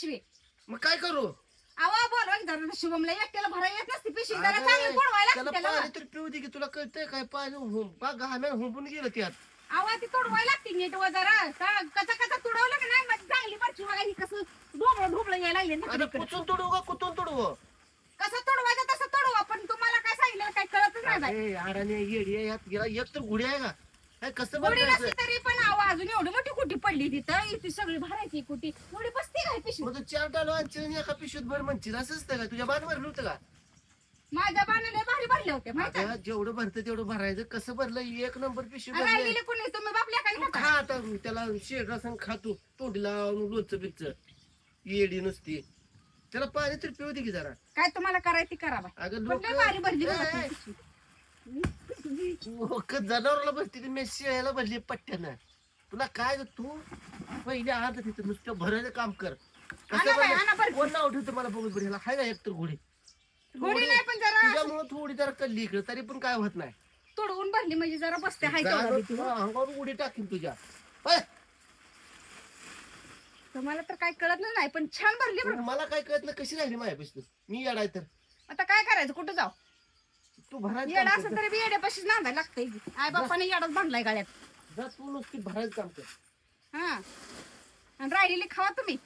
पिशवी. मग काय करू आवा बोलवा की जरा शुभमला एकट्याला भरा येत नसती पिशवी जरा अगं, चांगली बोलवायला त्याला लागते त्याला. पाणी तर पिऊ दे की तुला कळतंय काय पाणी घाम्या हुंपून गेलं त्यात आवा ती तोडवायला लागते नीट व जरा कचा कचा तुडवलं का नाही मग चांगली बरची बघा ही कसं ढोबळ ढोबळ यायला लागले ना आता इकडे. कुचून तोडू का कुठून तोडू कसं तोडवायचं तसं तोडवा पण तुम्हाला काय सांगितलं काय कळतच नाही बाई. अरे अडाणी येडी आहे, यात गेला एक तर गुढी आहे का काय कसं थोडी बरं नसली तरी पण आवा अजून एवढी मोठी कुटी पडली तिथं ती सगळी भरायची कुटी एवढी बसती काय पिशवी. मग तू 4 डालो आणशील आणि एका पिशवीत भर म्हणशील असं असतं का तुझ्या बाण भरलं होतं का माझ्या बाणाने भारी भरले होते माहिती अगं, जेवढं भरतं तेवढं भरायचं कसं भरलं एक नंबर पिशवी भरली राहिलेले कोणी तुम्ही बापल्या का तू खा आता त्याला शेड रसन खातो तोंडीला लोणचं बिकचं येडी नुसती त्याला पाणी तर पिऊ दे की जरा काय तुम्हाला करायची करा बाई. अगं पण लोक लय भारी भरली बघा ती पिशवी. जनावरला भरती ती शेळ्याला भरली पट्ट्यानं तुला काय ग तू पहिले आहात तिथं नुसतं भरायचं काम कर आणा बाई, आणा बरं. कोण नाव ठेवतं मला बघत बरं ह्याला हाय का एकतर घोडी गोडी नाही पण जरा तुझ्यामुळे थोडी जरा कल्ली इकडे तरी पण काय होत नाही तोडवून भरली म्हणजे जरा बसते हाय तेवढा जागं भीती. तुला अंगावर उडी टाकीन तुझ्या पळ. तुम्हाला तर काय कळत नाही पण छान भरली बरं. मला काय कळत नाही कशी राहिली माझ्यापाशी मी येडाय तर आता काय करायचं कुठं जाऊ तू भरायचं येडा काम असं कर. तरी बी येड्यापाशीच नांदायला लागतंय आई बापाने येडाच बांधलाय गाड्यात. जा तू नुसती भरायचं काम कर हा आणि राहिलेली खावा तुम्ही